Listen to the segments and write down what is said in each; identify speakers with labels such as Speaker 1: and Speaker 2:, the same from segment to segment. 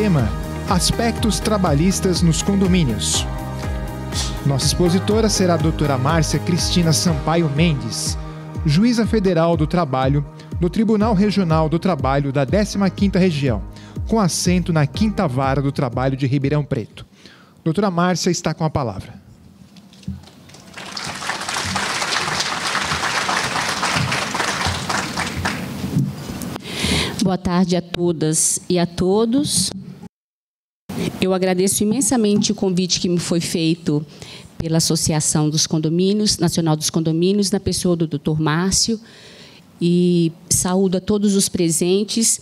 Speaker 1: Tema: Aspectos trabalhistas nos condomínios. Nossa expositora será a doutora Márcia Cristina Sampaio Mendes, juíza federal do trabalho do Tribunal Regional do Trabalho da 15ª Região, com assento na 5ª Vara do Trabalho de Ribeirão Preto. Doutora Márcia está com a palavra.
Speaker 2: Boa tarde a todas e a todos. Eu agradeço imensamente o convite que me foi feito pela Associação dos Condomínios, Nacional dos Condomínios, na pessoa do Dr. Márcio, e saúdo a todos os presentes.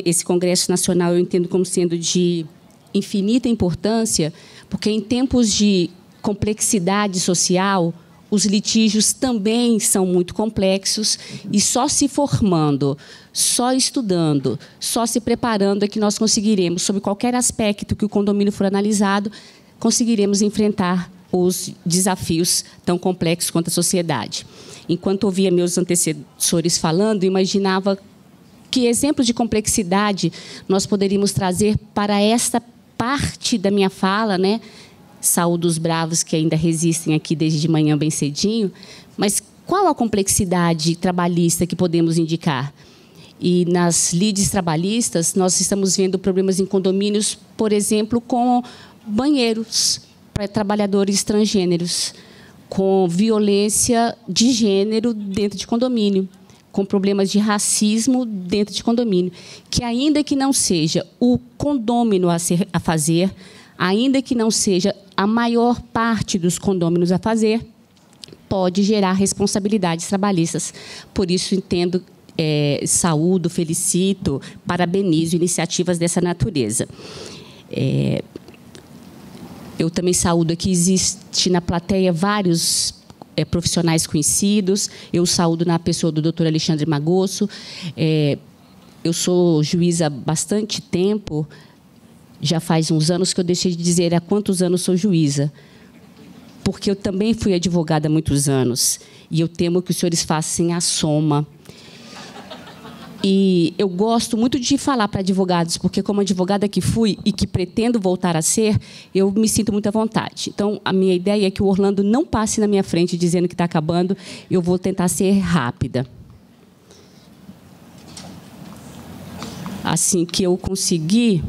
Speaker 2: Esse Congresso Nacional eu entendo como sendo de infinita importância, porque em tempos de complexidade social, os litígios também são muito complexos e só se formando, só estudando, só se preparando é que nós conseguiremos, sob qualquer aspecto que o condomínio for analisado, conseguiremos enfrentar os desafios tão complexos quanto a sociedade. Enquanto ouvia meus antecessores falando, imaginava que exemplos de complexidade nós poderíamos trazer para esta parte da minha fala, né? Saúdo os bravos que ainda resistem aqui desde de manhã bem cedinho, mas qual a complexidade trabalhista que podemos indicar? E nas lides trabalhistas, nós estamos vendo problemas em condomínios, por exemplo, com banheiros para trabalhadores transgêneros, com violência de gênero dentro de condomínio, com problemas de racismo dentro de condomínio, que ainda que não seja o condômino a fazer, ainda que não seja a maior parte dos condôminos a fazer, pode gerar responsabilidades trabalhistas. Por isso, entendo, saúdo, felicito, parabenizo iniciativas dessa natureza. Eu também saúdo aqui, existe na plateia vários profissionais conhecidos. Eu saúdo na pessoa do Dr. Alexandre Magosso. Eu sou juíza há bastante tempo. Já faz uns anos que eu deixei de dizer há quantos anos sou juíza, porque eu também fui advogada há muitos anos, e eu temo que os senhores façam a soma. E eu gosto muito de falar para advogados, porque como advogada que fui e que pretendo voltar a ser, eu me sinto muito à vontade. Então, a minha ideia é que o Orlando não passe na minha frente dizendo que está acabando, eu vou tentar ser rápida. Assim que eu conseguir...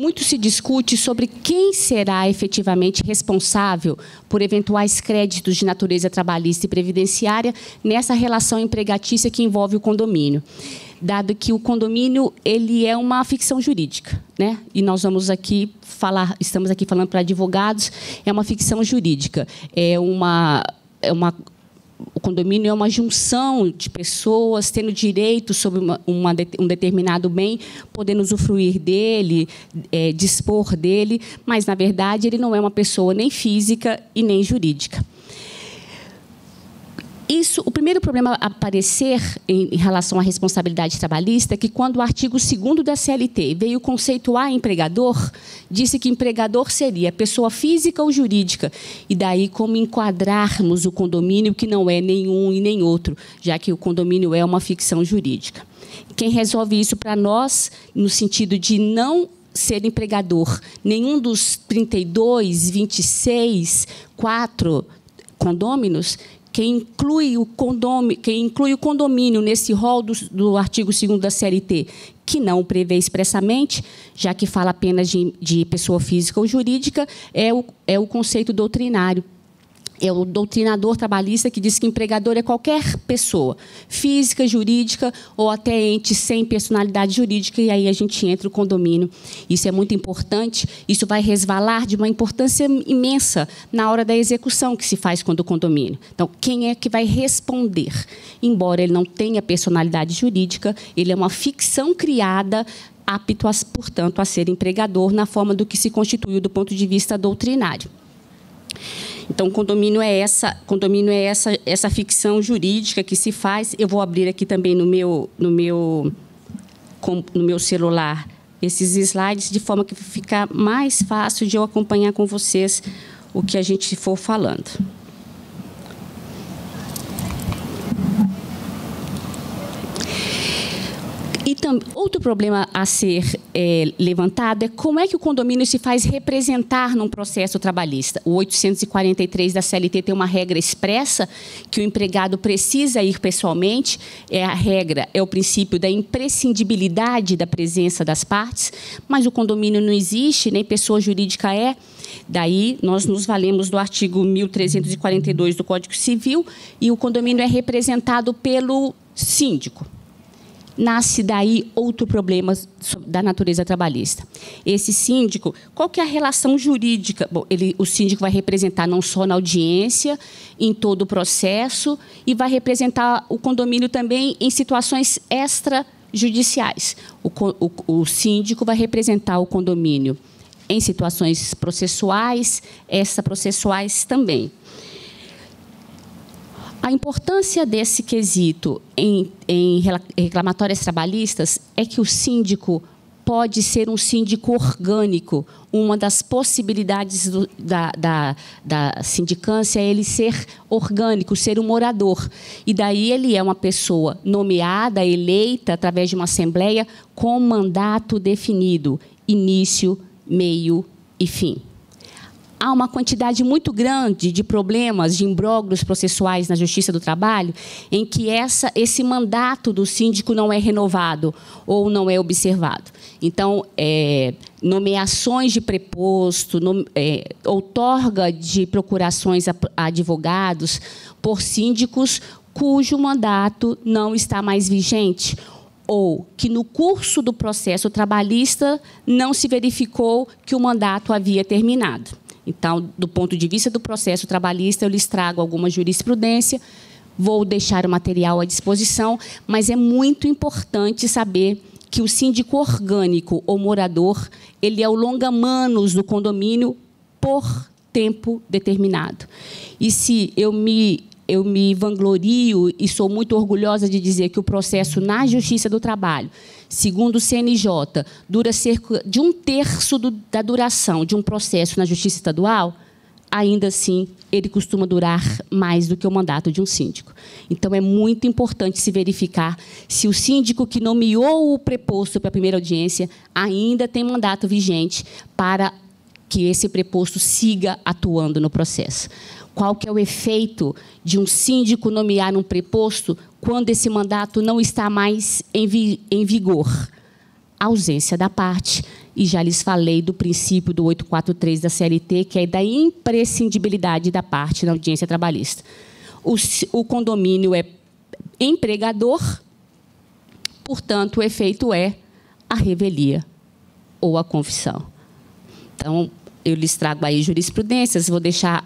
Speaker 2: Muito se discute sobre quem será efetivamente responsável por eventuais créditos de natureza trabalhista e previdenciária nessa relação empregatícia que envolve o condomínio, dado que o condomínio ele é uma ficção jurídica, né? E nós vamos aqui falar, estamos aqui falando para advogados, é uma ficção jurídica, o condomínio é uma junção de pessoas tendo direito sobre um determinado bem, podendo usufruir dele, dispor dele, mas, na verdade, ele não é uma pessoa nem física e nem jurídica. O primeiro problema a aparecer em relação à responsabilidade trabalhista é que, quando o artigo 2º da CLT veio conceituar empregador, disse que empregador seria pessoa física ou jurídica, e daí como enquadrarmos o condomínio, que não é nenhum e nem outro, já que o condomínio é uma ficção jurídica. Quem resolve isso para nós, no sentido de não ser empregador, nenhum dos 32, 26, 4 condôminos, quem inclui o condomínio nesse rol do artigo 2º da CLT, que não prevê expressamente, já que fala apenas de pessoa física ou jurídica, é o conceito doutrinário. É o doutrinador trabalhista que diz que empregador é qualquer pessoa, física, jurídica ou até ente sem personalidade jurídica, e aí a gente entra o condomínio. Isso é muito importante, isso vai resvalar de uma importância imensa na hora da execução que se faz quando o condomínio. Então, quem é que vai responder? Embora ele não tenha personalidade jurídica, ele é uma ficção criada, apto, portanto, a ser empregador na forma do que se constituiu do ponto de vista doutrinário. Então, condomínio é essa ficção jurídica que se faz. Eu vou abrir aqui também no meu celular esses slides, de forma que fica mais fácil de eu acompanhar com vocês o que a gente for falando. Outro problema a ser levantado é como é que o condomínio se faz representar num processo trabalhista. O 843 da CLT tem uma regra expressa que o empregado precisa ir pessoalmente. A regra é o princípio da imprescindibilidade da presença das partes, mas o condomínio não existe, nem pessoa jurídica é. Daí, nós nos valemos do artigo 1342 do Código Civil e o condomínio é representado pelo síndico. Nasce daí outro problema da natureza trabalhista. Esse síndico, qual que é a relação jurídica? Bom, o síndico vai representar não só na audiência, em todo o processo, e vai representar o condomínio também em situações extrajudiciais. O síndico vai representar o condomínio em situações processuais, extraprocessuais também. A importância desse quesito em reclamatórias trabalhistas é que o síndico pode ser um síndico orgânico. Uma das possibilidades da sindicância é ele ser orgânico, ser um morador. E daí ele é uma pessoa nomeada, eleita, através de uma assembleia, com mandato definido, início, meio e fim. Há uma quantidade muito grande de problemas, de imbróglios processuais na Justiça do Trabalho, em que esse mandato do síndico não é renovado ou não é observado. Então, nomeações de preposto, outorga de procurações a advogados por síndicos cujo mandato não está mais vigente, ou que no curso do processo trabalhista não se verificou que o mandato havia terminado. Então, do ponto de vista do processo trabalhista, eu lhes trago alguma jurisprudência, vou deixar o material à disposição, mas é muito importante saber que o síndico orgânico ou morador, ele é o longa-manos do condomínio por tempo determinado. E se eu me vanglorio e sou muito orgulhosa de dizer que o processo na Justiça do Trabalho, segundo o CNJ, dura cerca de 1/3 da duração de um processo na Justiça Estadual, ainda assim, ele costuma durar mais do que o mandato de um síndico. Então, é muito importante se verificar se o síndico que nomeou o preposto para a primeira audiência ainda tem mandato vigente para que esse preposto siga atuando no processo. Qual que é o efeito de um síndico nomear um preposto quando esse mandato não está mais em vigor? A ausência da parte. E já lhes falei do princípio do 843 da CLT, que é da imprescindibilidade da parte na audiência trabalhista. O condomínio é empregador, portanto, o efeito é a revelia ou a confissão. Então, eu lhes trago aí jurisprudências, vou deixar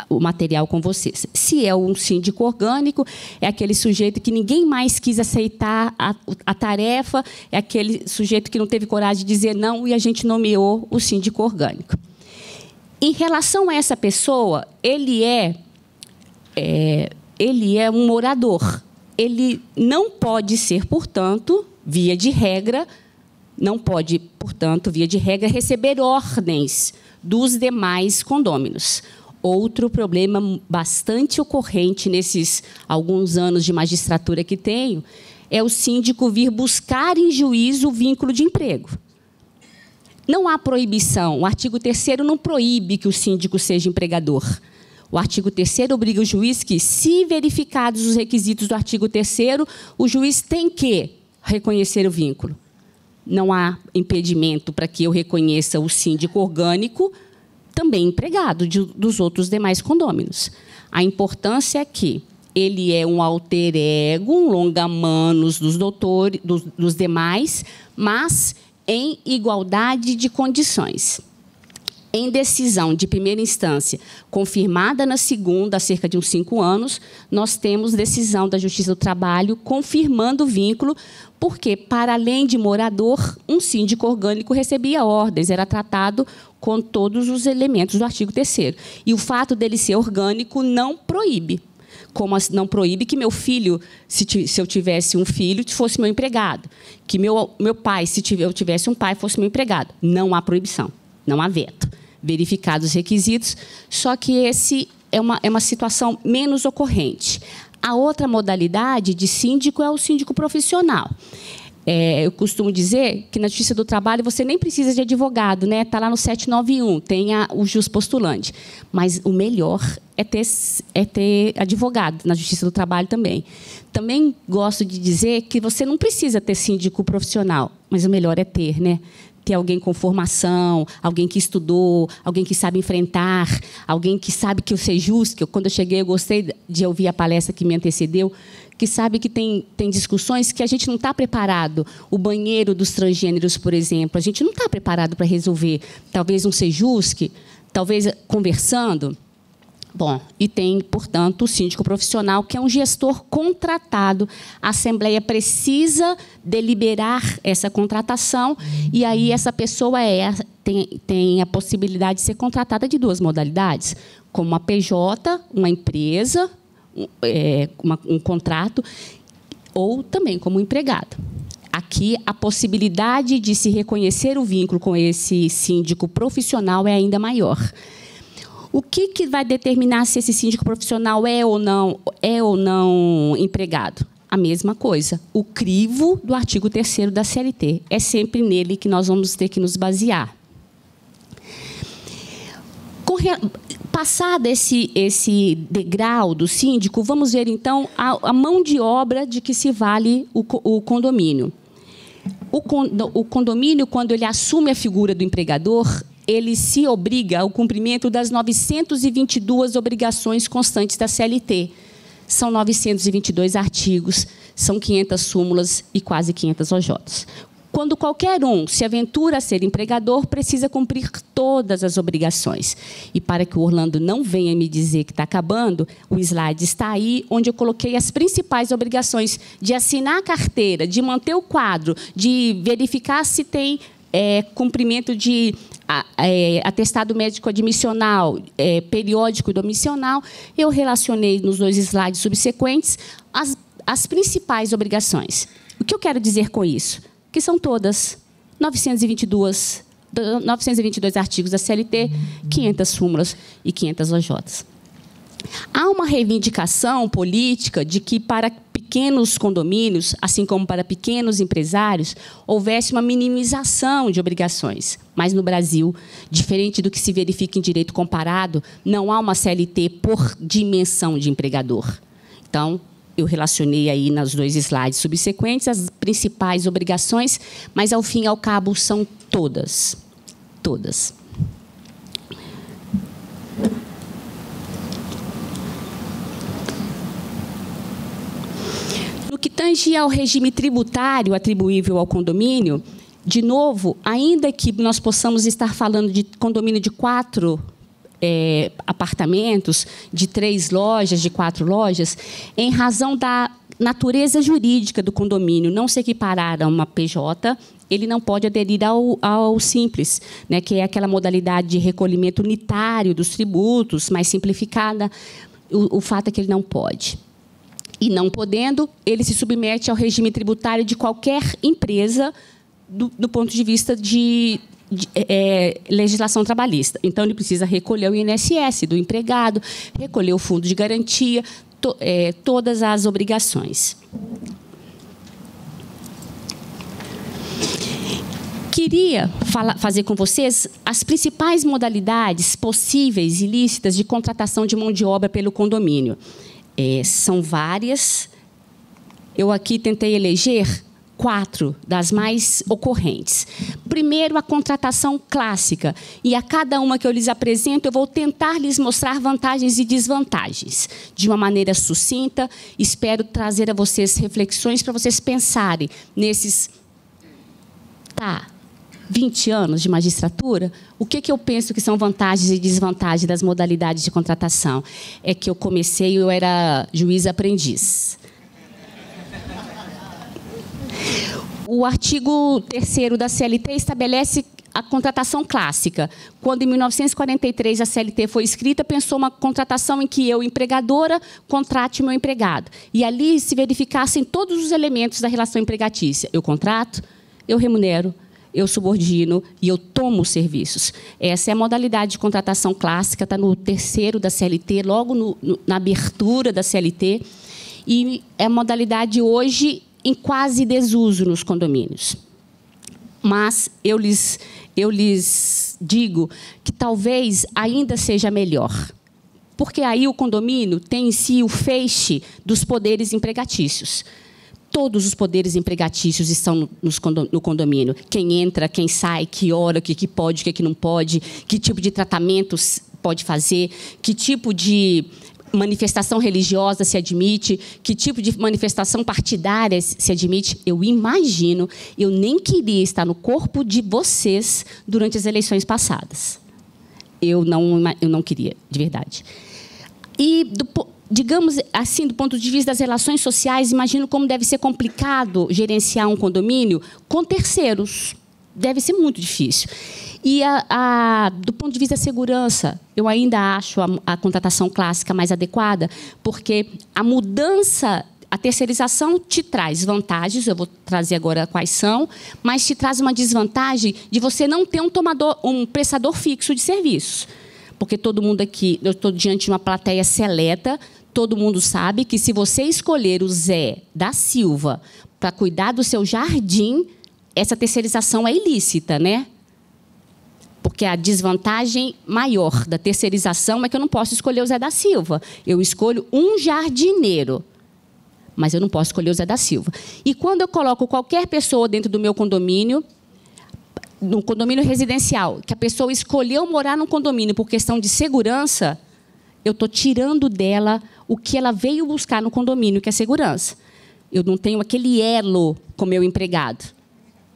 Speaker 2: o material com vocês. Se é um síndico orgânico, é aquele sujeito que ninguém mais quis aceitar a tarefa, é aquele sujeito que não teve coragem de dizer não e a gente nomeou o síndico orgânico. Em relação a essa pessoa, ele é um morador. Ele não pode ser, portanto, via de regra, receber ordens dos demais condôminos. Outro problema bastante ocorrente nesses alguns anos de magistratura que tenho é o síndico vir buscar em juízo o vínculo de emprego. Não há proibição. O artigo 3º não proíbe que o síndico seja empregador. O artigo 3º obriga o juiz que, se verificados os requisitos do artigo 3º, o juiz tem que reconhecer o vínculo. Não há impedimento para que eu reconheça o síndico orgânico também empregado dos outros demais condôminos. A importância é que ele é um alter ego, um longa-manos dos demais, mas em igualdade de condições. Em decisão de primeira instância, confirmada na segunda, há cerca de uns 5 anos, nós temos decisão da Justiça do Trabalho confirmando o vínculo, porque, para além de morador, um síndico orgânico recebia ordens, era tratado com todos os elementos do artigo 3º. E o fato dele ser orgânico não proíbe. Como não proíbe que meu filho, se eu tivesse um filho, fosse meu empregado. Que meu pai, se eu tivesse um pai, fosse meu empregado. Não há proibição, não há veto. Verificados os requisitos, só que esse é uma situação menos ocorrente. A outra modalidade de síndico é o síndico profissional. Eu costumo dizer que na Justiça do Trabalho você nem precisa de advogado, né? Está lá no 791, tem o jus postulante. Mas o melhor é ter advogado na Justiça do Trabalho também. Também gosto de dizer que você não precisa ter síndico profissional, mas o melhor é ter, né? Ter alguém com formação, alguém que estudou, alguém que sabe enfrentar, alguém que sabe que o Sejus, que quando eu cheguei eu gostei de ouvir a palestra que me antecedeu, que sabe que tem discussões que a gente não está preparado. O banheiro dos transgêneros, por exemplo, a gente não está preparado para resolver. Talvez um Sejusc, talvez conversando. Bom, e tem, portanto, o síndico profissional, que é um gestor contratado. A Assembleia precisa deliberar essa contratação, e aí essa pessoa tem a possibilidade de ser contratada de duas modalidades, como uma PJ, uma empresa, um contrato, ou também como empregado. Aqui, a possibilidade de se reconhecer o vínculo com esse síndico profissional é ainda maior. O que vai determinar se esse síndico profissional é ou não empregado? A mesma coisa. O crivo do artigo 3º da CLT. É sempre nele que nós vamos ter que nos basear. Passado esse degrau do síndico, vamos ver, então, a mão de obra de que se vale o condomínio. O condomínio, quando ele assume a figura do empregador, ele se obriga ao cumprimento das 922 obrigações constantes da CLT. São 922 artigos, são 500 súmulas e quase 500 OJs. Quando qualquer um se aventura a ser empregador, precisa cumprir todas as obrigações. E para que o Orlando não venha me dizer que está acabando, o slide está aí, onde eu coloquei as principais obrigações de assinar a carteira, de manter o quadro, de verificar se tem cumprimento de atestado médico admissional, periódico e domissional. Eu relacionei nos 2 slides subsequentes as principais obrigações. O que eu quero dizer com isso? Que são todas 922 artigos da CLT, 500 súmulas e 500 OJs. Há uma reivindicação política de que, para pequenos condomínios, assim como para pequenos empresários, houvesse uma minimização de obrigações. Mas, no Brasil, diferente do que se verifica em direito comparado, não há uma CLT por dimensão de empregador. Então, eu relacionei aí nos 2 slides subsequentes as principais obrigações, mas, ao fim e ao cabo, são todas. Todas. No que tange ao regime tributário atribuível ao condomínio, de novo, ainda que nós possamos estar falando de condomínio de 4 apartamentos, de 3 lojas, de 4 lojas, em razão da natureza jurídica do condomínio não se equiparar a uma PJ, ele não pode aderir ao Simples, né, que é aquela modalidade de recolhimento unitário dos tributos, mais simplificada. O fato é que ele não pode. E, não podendo, ele se submete ao regime tributário de qualquer empresa do ponto de vista de legislação trabalhista. Então, ele precisa recolher o INSS do empregado, recolher o fundo de garantia, todas as obrigações. Queria fazer com vocês as principais modalidades possíveis e lícitas de contratação de mão de obra pelo condomínio. São várias. Eu aqui tentei eleger 4 das mais ocorrentes. Primeiro, a contratação clássica. E a cada uma que eu lhes apresento, eu vou tentar lhes mostrar vantagens e desvantagens. De uma maneira sucinta, espero trazer a vocês reflexões para vocês pensarem nesses 20 anos de magistratura. O que eu penso que são vantagens e desvantagens das modalidades de contratação? É que eu era juiz-aprendiz. O artigo 3º da CLT estabelece a contratação clássica. Quando, em 1943, a CLT foi escrita, pensou uma contratação em que eu, empregadora, contrate o meu empregado. E ali se verificassem todos os elementos da relação empregatícia. Eu contrato, eu remunero, eu subordino e eu tomo os serviços. Essa é a modalidade de contratação clássica, está no 3º da CLT, logo na abertura da CLT. E é modalidade hoje em quase desuso nos condomínios. Mas eu lhes digo que talvez ainda seja melhor, porque aí o condomínio tem em si o feixe dos poderes empregatícios. Todos os poderes empregatícios estão no condomínio. Quem entra, quem sai, que hora, o que pode, o que não pode, que tipo de tratamentos pode fazer, que tipo de manifestação religiosa se admite, que tipo de manifestação partidária se admite. Eu imagino, eu nem queria estar no corpo de vocês durante as eleições passadas. Eu não queria, de verdade. E, digamos assim, do ponto de vista das relações sociais, imagino como deve ser complicado gerenciar um condomínio com terceiros. Deve ser muito difícil. E, do ponto de vista da segurança, eu ainda acho a contratação clássica mais adequada, porque a mudança, a terceirização te traz vantagens, eu vou trazer agora quais são, mas te traz uma desvantagem de você não ter um prestador fixo de serviços. Porque todo mundo aqui, eu estou diante de uma plateia seleta, todo mundo sabe que se você escolher o Zé da Silva para cuidar do seu jardim, essa terceirização é ilícita, né? Porque a desvantagem maior da terceirização é que eu não posso escolher o Zé da Silva. Eu escolho um jardineiro, mas eu não posso escolher o Zé da Silva. E quando eu coloco qualquer pessoa dentro do meu condomínio, no condomínio residencial, que a pessoa escolheu morar no condomínio por questão de segurança, eu estou tirando dela o que ela veio buscar no condomínio, que é segurança. Eu não tenho aquele elo com o meu empregado.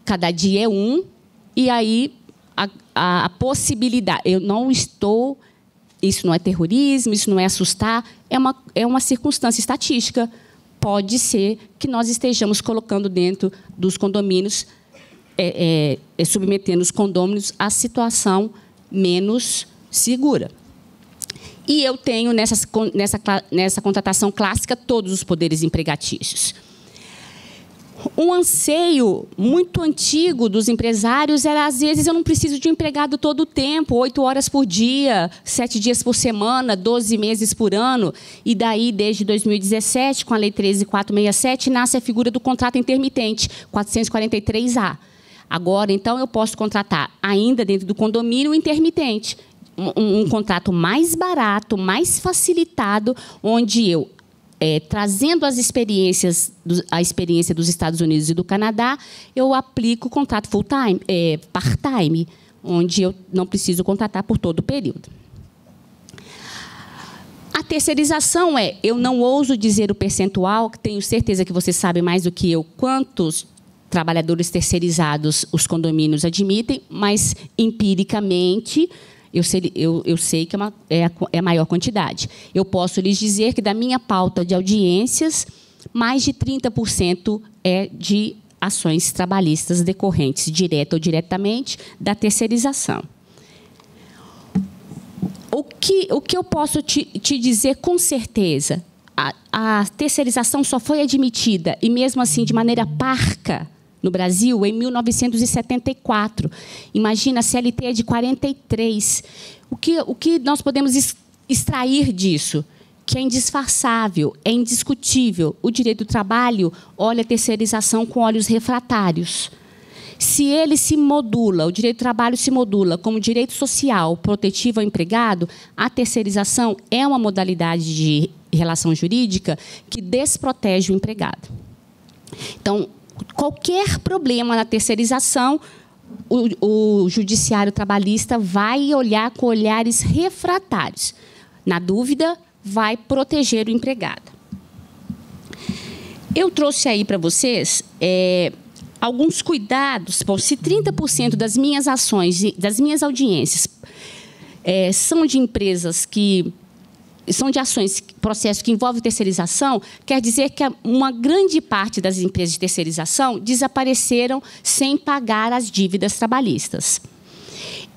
Speaker 2: Cada dia é um, e aí a possibilidade... Eu não estou... Isso não é terrorismo, isso não é assustar, é uma circunstância estatística. Pode ser que nós estejamos colocando dentro dos condomínios, submetendo os condôminos à situação menos segura. E eu tenho, nessa contratação clássica, todos os poderes empregatícios. Um anseio muito antigo dos empresários era, às vezes, eu não preciso de um empregado todo o tempo, 8 horas por dia, 7 dias por semana, 12 meses por ano. E daí, desde 2017, com a Lei 13.467, nasce a figura do contrato intermitente, 443A. Agora, então, eu posso contratar, ainda dentro do condomínio, intermitente. Um contrato mais barato, mais facilitado, onde eu, trazendo a experiência dos Estados Unidos e do Canadá, eu aplico o contrato full-time, part-time, onde eu não preciso contratar por todo o período. A terceirização eu não ouso dizer o percentual, que tenho certeza que você sabe mais do que eu, quantos trabalhadores terceirizados os condomínios admitem, mas, empiricamente, eu sei que é a maior quantidade. Eu posso lhes dizer que, da minha pauta de audiências, mais de 30% é de ações trabalhistas decorrentes, direta ou diretamente, da terceirização. O que eu posso te dizer com certeza? A terceirização só foi admitida, e mesmo assim de maneira parca, no Brasil, em 1974. Imagina, a CLT é de 43. O que nós podemos extrair disso? Que é indisfarçável, é indiscutível. O direito do trabalho olha a terceirização com olhos refratários. Se ele se modula, o direito do trabalho se modula como direito social protetivo ao empregado, a terceirização é uma modalidade de relação jurídica que desprotege o empregado. Então, qualquer problema na terceirização, o judiciário trabalhista vai olhar com olhares refratários. Na dúvida, vai proteger o empregado. Eu trouxe aí para vocês alguns cuidados. Bom, se 30% das minhas ações, das minhas audiências, são de empresas que são de ações, processos que envolvem terceirização, quer dizer que uma grande parte das empresas de terceirização desapareceram sem pagar as dívidas trabalhistas.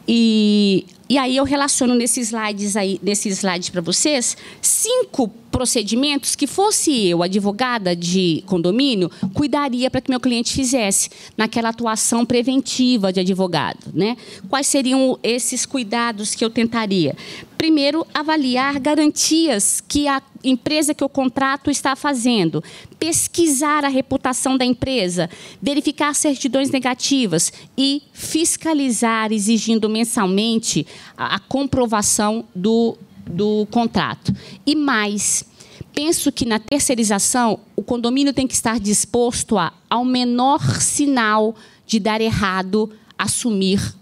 Speaker 2: E aí eu relaciono nesses slides para vocês 5 procedimentos que, fosse eu, advogada de condomínio, cuidaria para que meu cliente fizesse naquela atuação preventiva de advogado, né? Quais seriam esses cuidados que eu tentaria? Primeiro, avaliar garantias que a empresa que o contrato está fazendo, pesquisar a reputação da empresa, verificar certidões negativas e fiscalizar, exigindo mensalmente a comprovação do contrato. E mais, penso que na terceirização o condomínio tem que estar disposto ao menor sinal de dar errado, assumir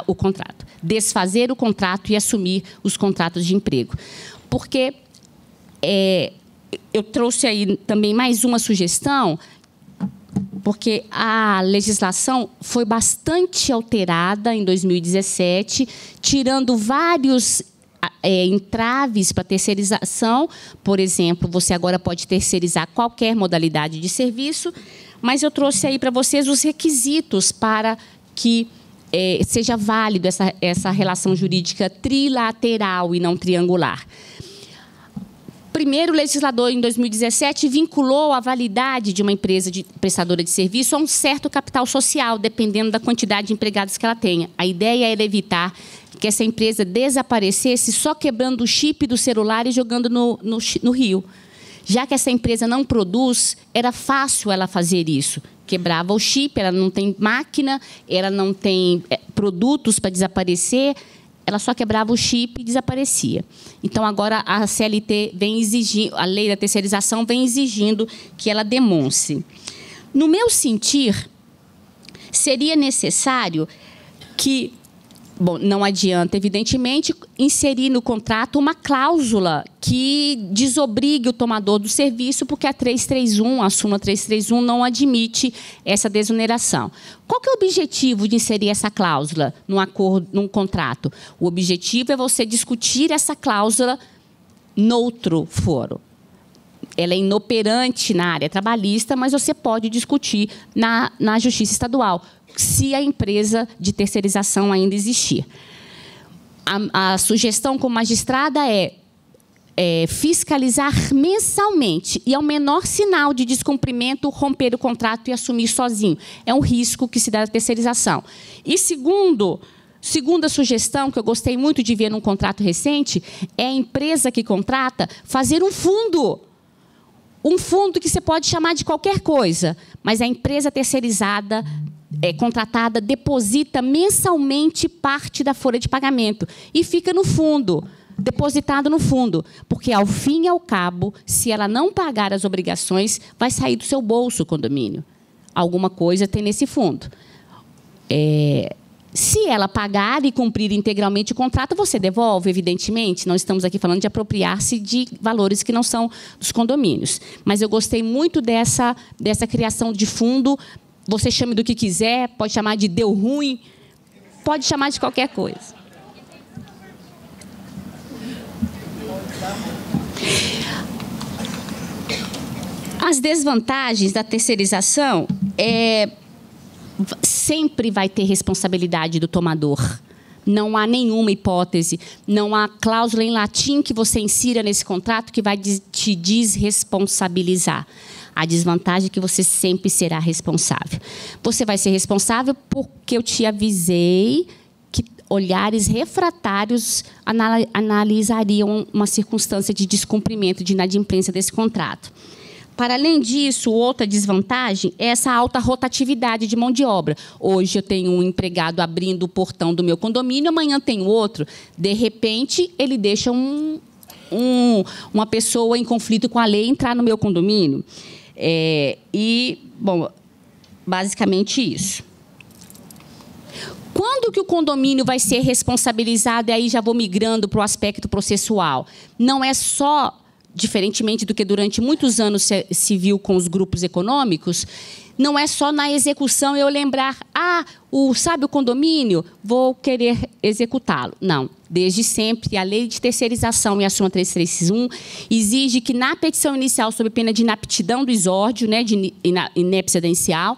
Speaker 2: o contrato, desfazer o contrato e assumir os contratos de emprego. Porque eu trouxe aí também mais uma sugestão, porque a legislação foi bastante alterada em 2017, tirando vários entraves para terceirização. Por exemplo, você agora pode terceirizar qualquer modalidade de serviço, mas eu trouxe aí para vocês os requisitos para que seja válido essa relação jurídica trilateral e não triangular. Primeiro, o legislador, em 2017, vinculou a validade de uma empresa prestadora de serviço a um certo capital social, dependendo da quantidade de empregados que ela tenha. A ideia era evitar que essa empresa desaparecesse só quebrando o chip do celular e jogando no rio. Já que essa empresa não produz, era fácil ela fazer isso. Quebrava o chip, ela não tem máquina, ela não tem produtos para desaparecer, ela só quebrava o chip e desaparecia. Então, agora a CLT vem exigindo, a lei da terceirização vem exigindo que ela demonstre. No meu sentir, seria necessário que, bom, não adianta, evidentemente, inserir no contrato uma cláusula que desobrigue o tomador do serviço, porque a 331, a súmula 331, não admite essa desoneração. Qual que é o objetivo de inserir essa cláusula num acordo, num contrato? O objetivo é você discutir essa cláusula noutro foro. Ela é inoperante na área trabalhista, mas você pode discutir na Justiça Estadual, se a empresa de terceirização ainda existir. A sugestão como magistrada é fiscalizar mensalmente e, ao menor sinal de descumprimento, romper o contrato e assumir sozinho. É um risco que se dá da terceirização. E segunda sugestão, que eu gostei muito de ver num contrato recente, é a empresa que contrata fazer um fundo. Um fundo que você pode chamar de qualquer coisa, mas a empresa terceirizada contratada deposita mensalmente parte da folha de pagamento e fica no fundo, depositado no fundo, porque, ao fim e ao cabo, se ela não pagar as obrigações, vai sair do seu bolso o condomínio. Alguma coisa tem nesse fundo. Se ela pagar e cumprir integralmente o contrato, você devolve, evidentemente. Não estamos aqui falando de apropriar-se de valores que não são dos condomínios. Mas eu gostei muito dessa criação de fundo. Você chame do que quiser, pode chamar de deu ruim, pode chamar de qualquer coisa. As desvantagens da terceirização sempre vai ter responsabilidade do tomador. Não há nenhuma hipótese, não há cláusula em latim que você insira nesse contrato que vai te desresponsabilizar. A desvantagem é que você sempre será responsável. Você vai ser responsável porque eu te avisei que olhares refratários analisariam uma circunstância de descumprimento, de inadimplência desse contrato. Para além disso, outra desvantagem é essa alta rotatividade de mão de obra. Hoje eu tenho um empregado abrindo o portão do meu condomínio, amanhã tenho outro. De repente, ele deixa uma pessoa em conflito com a lei entrar no meu condomínio. Bom, basicamente isso. Quando que o condomínio vai ser responsabilizado? E aí já vou migrando para o aspecto processual. Não é só, diferentemente do que durante muitos anos se viu com os grupos econômicos, não é só na execução eu lembrar, sabe o condomínio, vou querer executá-lo. Não. Desde sempre, a lei de terceirização e a súmula 331 exige que, na petição inicial, sob pena de inaptidão do exórdio, de inépcia inicial,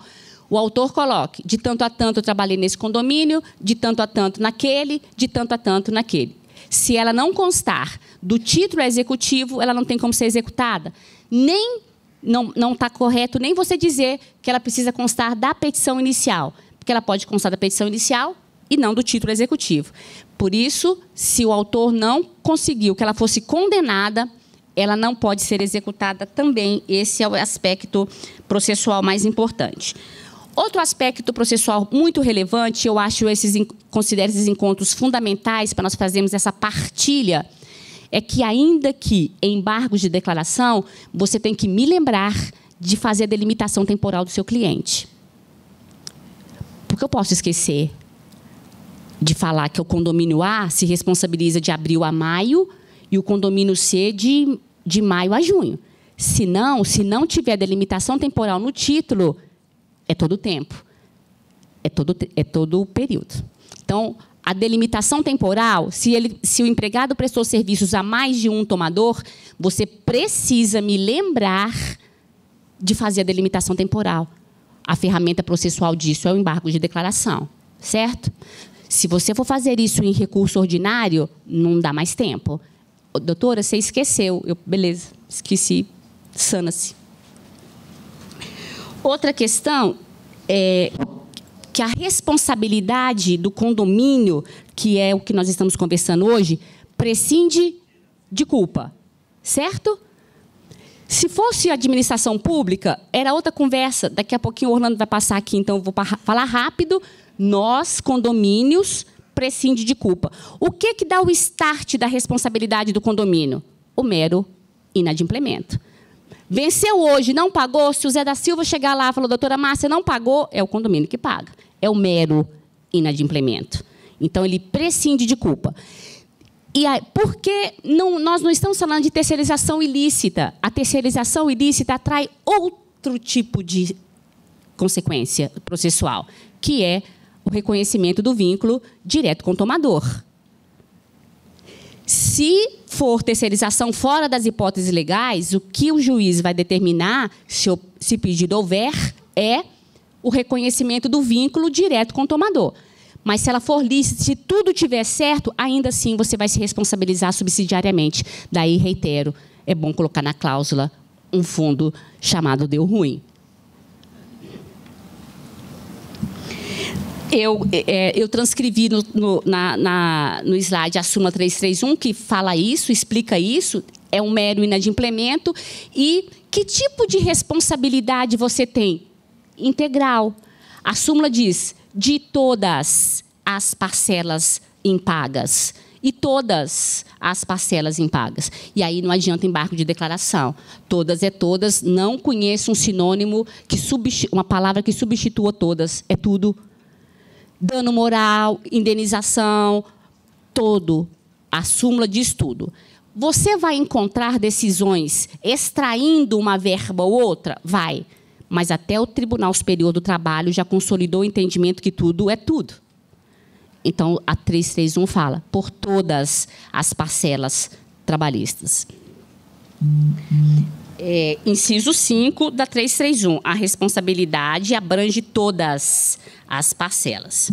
Speaker 2: o autor coloque: de tanto a tanto eu trabalhei nesse condomínio, de tanto a tanto naquele, de tanto a tanto naquele. Se ela não constar do título executivo, ela não tem como ser executada. Não está correto nem você dizer que ela precisa constar da petição inicial, porque ela pode constar da petição inicial e não do título executivo. Por isso, se o autor não conseguiu que ela fosse condenada, ela não pode ser executada também. Esse é o aspecto processual mais importante. Outro aspecto processual muito relevante, eu acho considero esses encontros fundamentais para nós fazermos essa partilha, é que, ainda que em embargos de declaração, você tem que me lembrar de fazer a delimitação temporal do seu cliente. Porque eu posso esquecer de falar que o condomínio A se responsabiliza de abril a maio e o condomínio C de maio a junho. Se não tiver delimitação temporal no título, é todo o tempo, é todo o período. Então, a delimitação temporal, se o empregado prestou serviços a mais de um tomador, você precisa me lembrar de fazer a delimitação temporal. A ferramenta processual disso é o embargo de declaração, certo? Se você for fazer isso em recurso ordinário, não dá mais tempo. Doutora, você esqueceu. Beleza, esqueci, sana-se. Outra questão é que a responsabilidade do condomínio, que é o que nós estamos conversando hoje, prescinde de culpa, certo? Se fosse administração pública, era outra conversa. Daqui a pouquinho o Orlando vai passar aqui, então eu vou falar rápido. Nós, condomínios, prescinde de culpa. O que dá o start da responsabilidade do condomínio? O mero inadimplemento. Venceu hoje, não pagou, se o Zé da Silva chegar lá e falar, doutora Márcia, não pagou, é o condomínio que paga. É o mero inadimplemento. Então, ele prescinde de culpa. E aí, porque nós não estamos falando de terceirização ilícita. A terceirização ilícita atrai outro tipo de consequência processual, que é o reconhecimento do vínculo direto com o tomador. Se for terceirização fora das hipóteses legais, o que o juiz vai determinar, se pedido houver, é o reconhecimento do vínculo direto com o tomador. Mas, se ela for lícita, se tudo estiver certo, ainda assim você vai se responsabilizar subsidiariamente. Daí, reitero, é bom colocar na cláusula um fundo chamado deu ruim. Eu transcrevi no slide a súmula 331, que fala isso, explica isso, é um mero inadimplemento. E que tipo de responsabilidade você tem? Integral. A súmula diz, de todas as parcelas impagas. E todas as parcelas impagas. E aí não adianta embargo de declaração. Todas é todas, não conheço um sinônimo, uma palavra que substitua todas. É tudo. Dano moral, indenização, todo. A súmula diz tudo. Você vai encontrar decisões extraindo uma verba ou outra? Vai. Mas até o Tribunal Superior do Trabalho já consolidou o entendimento que tudo é tudo. Então, a 331 fala, por todas as parcelas trabalhistas. Inciso 5 da 331. A responsabilidade abrange todas as parcelas.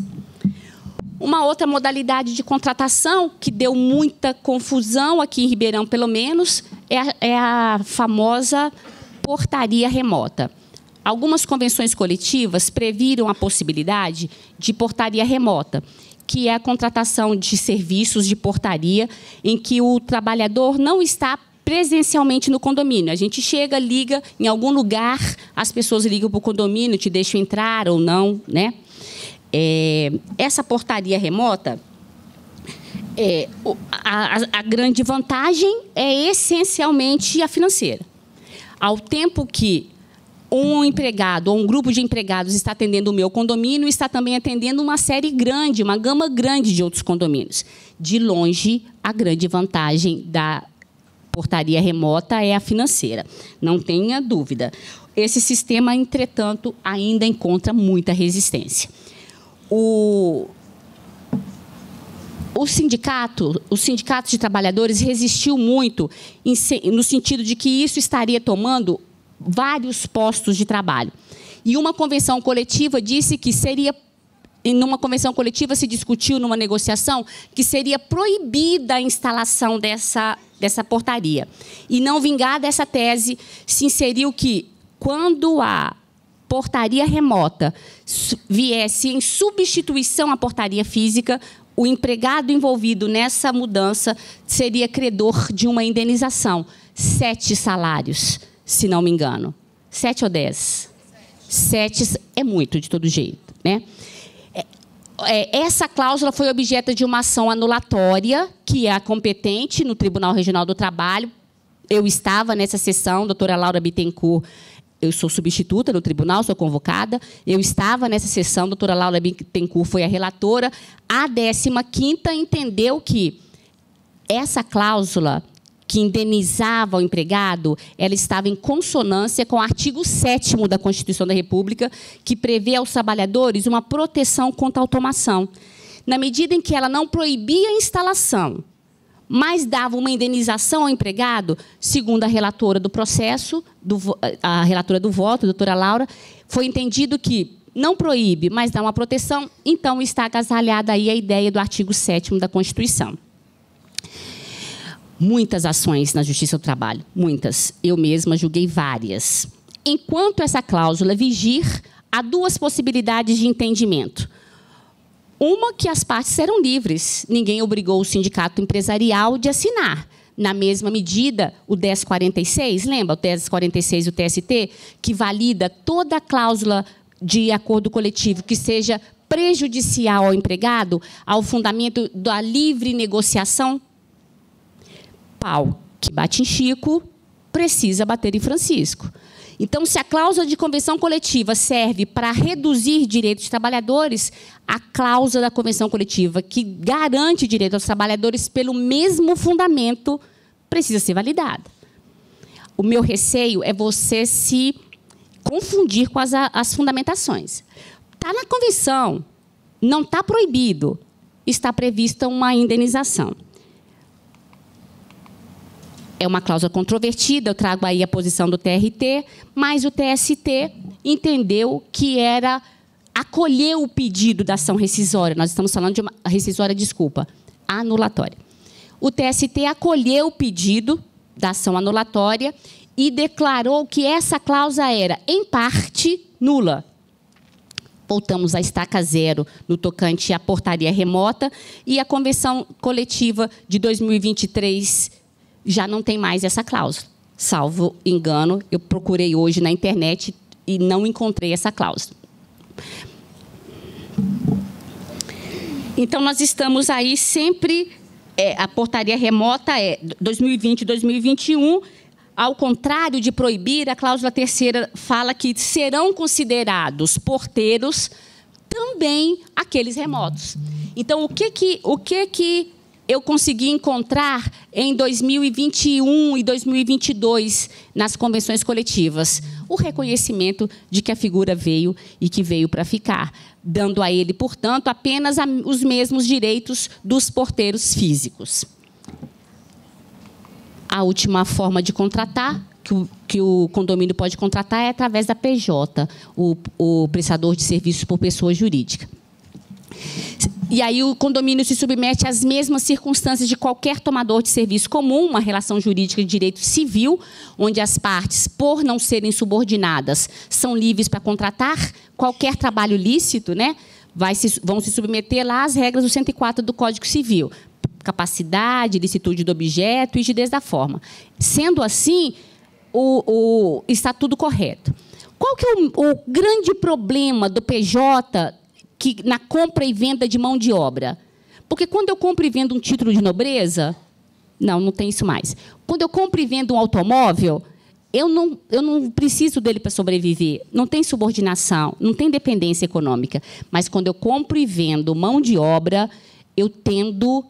Speaker 2: Uma outra modalidade de contratação que deu muita confusão aqui em Ribeirão, pelo menos, é a famosa portaria remota. Algumas convenções coletivas previram a possibilidade de portaria remota, que é a contratação de serviços de portaria em que o trabalhador não está presencialmente no condomínio. A gente chega, liga em algum lugar, as pessoas ligam para o condomínio, te deixam entrar ou não, né? Essa portaria remota, a grande vantagem é essencialmente a financeira. Ao tempo que um empregado ou um grupo de empregados está atendendo o meu condomínio, está também atendendo uma série grande, uma gama grande de outros condomínios. De longe, a grande vantagem da portaria remota é a financeira. Não tenha dúvida. Esse sistema, entretanto, ainda encontra muita resistência. Os sindicatos de trabalhadores resistiu muito no sentido de que isso estaria tomando vários postos de trabalho. E uma convenção coletiva disse que seria, numa convenção coletiva se discutiu numa negociação que seria proibida a instalação dessa portaria. E não vingada essa tese, se inseriu que quando a portaria remota viesse em substituição à portaria física, o empregado envolvido nessa mudança seria credor de uma indenização. 7 salários, se não me engano. 7 ou 10? 7 é muito, de todo jeito, né? Essa cláusula foi objeto de uma ação anulatória, que é a competente no Tribunal Regional do Trabalho. Eu estava nessa sessão, doutora Laura Bittencourt, eu sou substituta do tribunal, sou convocada. Eu estava nessa sessão, doutora Laura Bittencourt foi a relatora. A 15ª entendeu que essa cláusula que indenizava o empregado, ela estava em consonância com o artigo 7º da Constituição da República, que prevê aos trabalhadores uma proteção contra a automação. Na medida em que ela não proibia a instalação, mas dava uma indenização ao empregado, segundo a relatora do processo, a relatora do voto, a doutora Laura, foi entendido que não proíbe, mas dá uma proteção, então está agasalhada aí a ideia do artigo 7º da Constituição. Muitas ações na Justiça do Trabalho, muitas. Eu mesma julguei várias. Enquanto essa cláusula vigir, há 2 possibilidades de entendimento. Uma, que as partes eram livres. Ninguém obrigou o sindicato empresarial de assinar. Na mesma medida, o 1046, lembra? O 1046 do TST, que valida toda a cláusula de acordo coletivo que seja prejudicial ao empregado, ao fundamento da livre negociação. Pau que bate em Chico, precisa bater em Francisco. Então, se a cláusula de convenção coletiva serve para reduzir direitos dos trabalhadores, a cláusula da convenção coletiva que garante direito aos trabalhadores pelo mesmo fundamento precisa ser validada. O meu receio é você se confundir com as fundamentações. Está na convenção, não está proibido, está prevista uma indenização. É uma cláusula controvertida, eu trago aí a posição do TRT, mas o TST entendeu que era acolher o pedido da ação rescisória. Nós estamos falando de uma rescisória, desculpa, anulatória. O TST acolheu o pedido da ação anulatória e declarou que essa cláusula era, em parte, nula. Voltamos à estaca zero no tocante à portaria remota e a convenção coletiva de 2023 já não tem mais essa cláusula. Salvo engano, eu procurei hoje na internet e não encontrei essa cláusula. Então, nós estamos aí sempre... a portaria remota é 2020 e 2021. Ao contrário de proibir, a cláusula 3ª fala que serão considerados porteiros também aqueles remotos. Então, o que eu consegui encontrar em 2021 e 2022 nas convenções coletivas? O reconhecimento de que a figura veio e que veio para ficar, dando a ele, portanto, apenas os mesmos direitos dos porteiros físicos. A última forma de contratar, que o condomínio pode contratar, é através da PJ, o prestador de serviços por pessoa jurídica. E aí o condomínio se submete às mesmas circunstâncias de qualquer tomador de serviço comum, uma relação jurídica de direito civil, onde as partes, por não serem subordinadas, são livres para contratar qualquer trabalho lícito, né? Vão se submeter lá às regras do 104 do Código Civil. Capacidade, licitude do objeto e rigidez da forma. Sendo assim, está tudo correto. Qual que é o grande problema do PJ na compra e venda de mão de obra? Porque quando eu compro e vendo um título de nobreza, não tem isso mais. Quando eu compro e vendo um automóvel, eu não preciso dele para sobreviver. Não tem subordinação, não tem dependência econômica. Mas quando eu compro e vendo mão de obra, eu tendo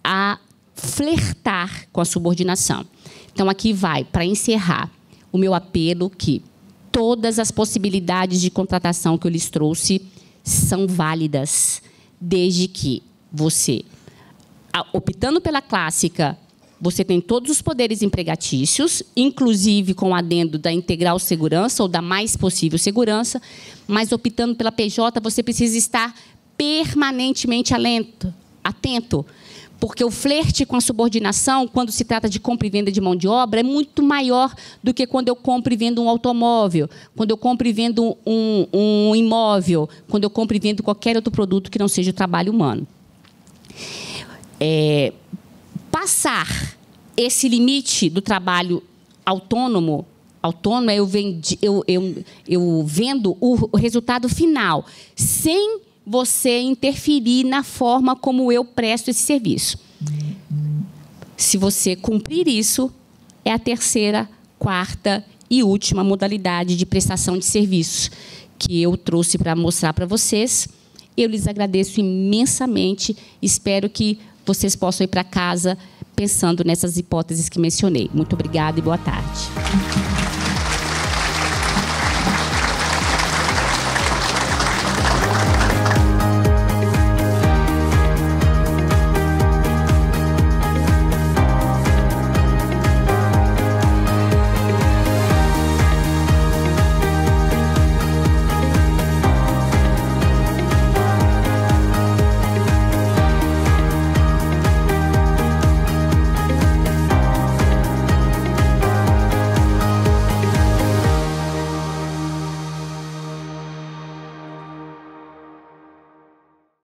Speaker 2: a flertar com a subordinação. Então, aqui vai, para encerrar, o meu apelo que todas as possibilidades de contratação que eu lhes trouxe são válidas, desde que você, optando pela clássica, você tem todos os poderes empregatícios, inclusive com o adendo da integral segurança ou da mais possível segurança, mas optando pela PJ, você precisa estar permanentemente atento, porque o flerte com a subordinação, quando se trata de compra e venda de mão de obra, é muito maior do que quando eu compro e vendo um automóvel, quando eu compro e vendo um imóvel, quando eu compro e vendo qualquer outro produto que não seja o trabalho humano. Passar esse limite do trabalho autônomo é eu vendo o resultado final, sem você interferir na forma como eu presto esse serviço. Se você cumprir isso, é a terceira, quarta e última modalidade de prestação de serviços que eu trouxe para mostrar para vocês. Eu lhes agradeço imensamente. Espero que vocês possam ir para casa pensando nessas hipóteses que mencionei. Muito obrigada e boa tarde.